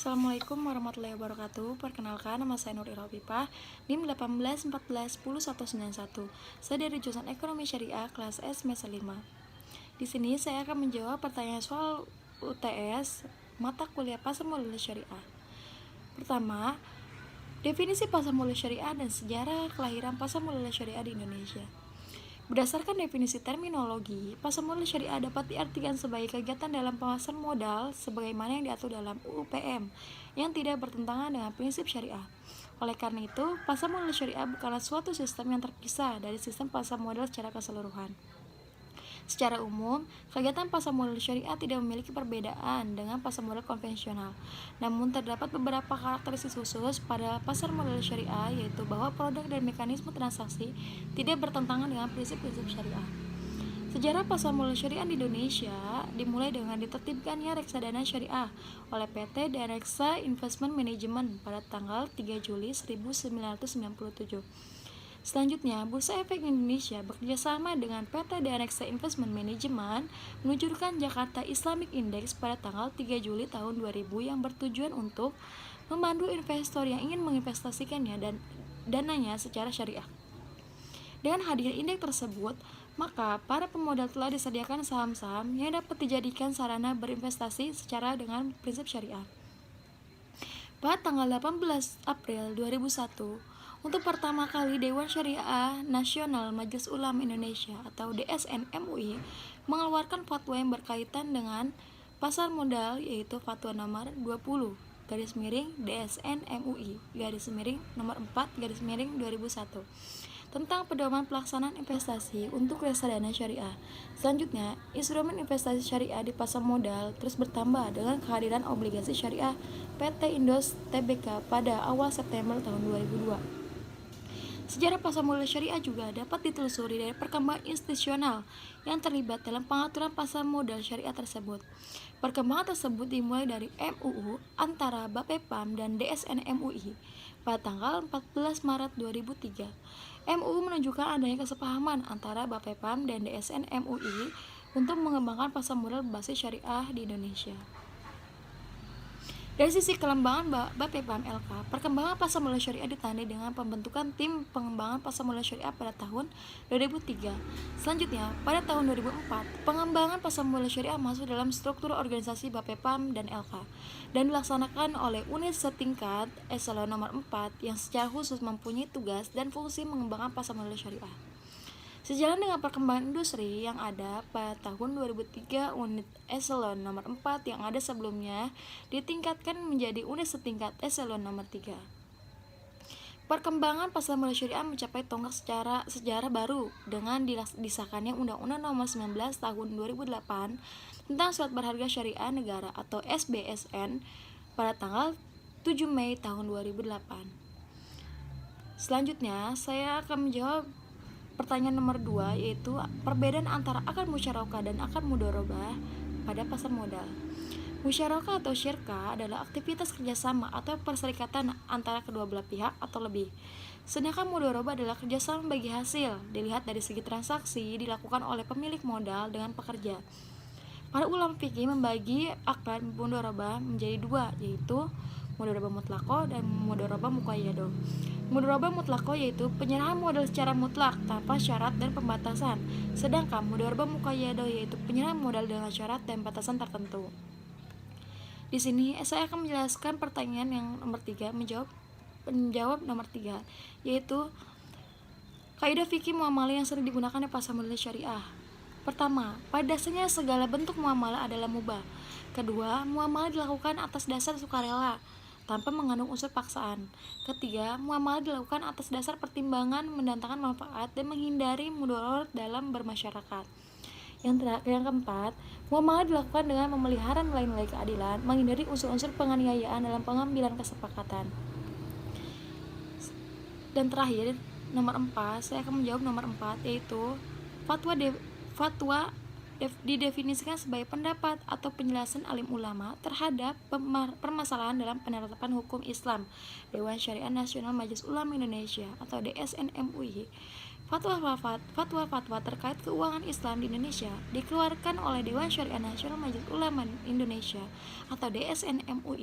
Assalamualaikum warahmatullahi wabarakatuh. Perkenalkan, nama saya Nur Irofifah, NIM 18141091. Saya dari jurusan Ekonomi Syariah kelas S semester 5. Di sini saya akan menjawab pertanyaan soal UTS mata kuliah pasar modal syariah. Pertama, definisi pasar modal syariah dan sejarah kelahiran pasar modal syariah di Indonesia. Berdasarkan definisi terminologi, pasar modal syariah dapat diartikan sebagai kegiatan dalam pasar modal sebagaimana yang diatur dalam UU PM yang tidak bertentangan dengan prinsip syariah. Oleh karena itu, pasar modal syariah bukanlah suatu sistem yang terpisah dari sistem pasar modal secara keseluruhan. Secara umum, kegiatan pasar modal syariah tidak memiliki perbedaan dengan pasar modal konvensional. Namun terdapat beberapa karakteristik khusus pada pasar modal syariah, yaitu bahwa produk dan mekanisme transaksi tidak bertentangan dengan prinsip-prinsip syariah. Sejarah pasar modal syariah di Indonesia dimulai dengan ditertibkannya reksadana syariah oleh PT dan Reksa Investment Management pada tanggal 3 Juli 1997. Selanjutnya, Bursa Efek Indonesia bekerjasama dengan PT dan Reksa Investment Management meluncurkan Jakarta Islamic Index pada tanggal 3 Juli tahun 2000 yang bertujuan untuk memandu investor yang ingin menginvestasikannya dan dananya secara syariah. Dengan hadirnya indeks tersebut, maka para pemodal telah disediakan saham-saham yang dapat dijadikan sarana berinvestasi secara dengan prinsip syariah. Pada tanggal 18 April 2001, untuk pertama kali Dewan Syariah Nasional Majelis Ulama Indonesia atau DSN MUI mengeluarkan fatwa yang berkaitan dengan pasar modal, yaitu Fatwa nomor 20 DSN MUI nomor 4 2001 tentang pedoman pelaksanaan investasi untuk reksadana syariah. Selanjutnya, instrumen investasi syariah di pasar modal terus bertambah dengan kehadiran obligasi syariah PT Indos Tbk pada awal September tahun 2002. Sejarah pasar modal syariah juga dapat ditelusuri dari perkembangan institusional yang terlibat dalam pengaturan pasar modal syariah tersebut. Perkembangan tersebut dimulai dari MUU antara Bapepam dan DSN MUI pada tanggal 14 Maret 2003. MUU menunjukkan adanya kesepahaman antara Bapepam dan DSN MUI untuk mengembangkan pasar modal berbasis syariah di Indonesia. Dari sisi pengembangan Bapepam LK, perkembangan pasar modal syariah ditandai dengan pembentukan tim pengembangan pasar modal syariah pada tahun 2003. Selanjutnya, pada tahun 2004, pengembangan pasar modal syariah masuk dalam struktur organisasi Bapepam dan LK dan dilaksanakan oleh unit setingkat eselon nomor 4 yang secara khusus mempunyai tugas dan fungsi mengembangkan pasar modal syariah. Sejalan dengan perkembangan industri yang ada pada tahun 2003, unit eselon nomor 4 yang ada sebelumnya ditingkatkan menjadi unit setingkat eselon nomor 3. Perkembangan pasar modal syariah mencapai tonggak sejarah baru dengan disahkannya Undang-Undang Nomor 19 Tahun 2008 tentang Surat Berharga Syariah Negara atau SBSN pada tanggal 7 Mei tahun 2008. Selanjutnya, saya akan menjawab pertanyaan nomor 2, yaitu perbedaan antara akad musyarakah dan akad mudharabah pada pasar modal. Musyarakah atau syirka adalah aktivitas kerjasama atau perserikatan antara kedua belah pihak atau lebih. Sedangkan mudharabah adalah kerjasama bagi hasil, dilihat dari segi transaksi dilakukan oleh pemilik modal dengan pekerja. Para ulama fikih membagi akad mudharabah menjadi dua, yaitu mudharabah mutlaqah dan mudharabah muqayyadah. Mudharabah mutlaqah yaitu penyerahan modal secara mutlak tanpa syarat dan pembatasan, sedangkan mudharabah muqayyadah yaitu penyerahan modal dengan syarat dan batasan tertentu. Di sini saya akan menjelaskan pertanyaan yang nomor 3, menjawab nomor 3, yaitu kaidah fikih muamalah yang sering digunakan di pasar modal syariah. Pertama, pada dasarnya segala bentuk muamalah adalah mubah. Kedua, muamalah dilakukan atas dasar sukarela tanpa mengandung unsur paksaan. Ketiga, muamalah dilakukan atas dasar pertimbangan mendatangkan manfaat dan menghindari mudarat dalam bermasyarakat. Yang keempat, muamalah dilakukan dengan memelihara nilai-nilai keadilan, menghindari unsur-unsur penganiayaan dalam pengambilan kesepakatan. Dan terakhir, nomor 4, saya akan menjawab nomor 4, yaitu fatwa didefinisikan sebagai pendapat atau penjelasan alim ulama terhadap permasalahan dalam penerapan hukum Islam. Dewan Syariah Nasional Majelis Ulama Indonesia atau DSN MUI. Fatwa-fatwa terkait keuangan Islam di Indonesia dikeluarkan oleh Dewan Syariah Nasional Majelis Ulama Indonesia atau DSN MUI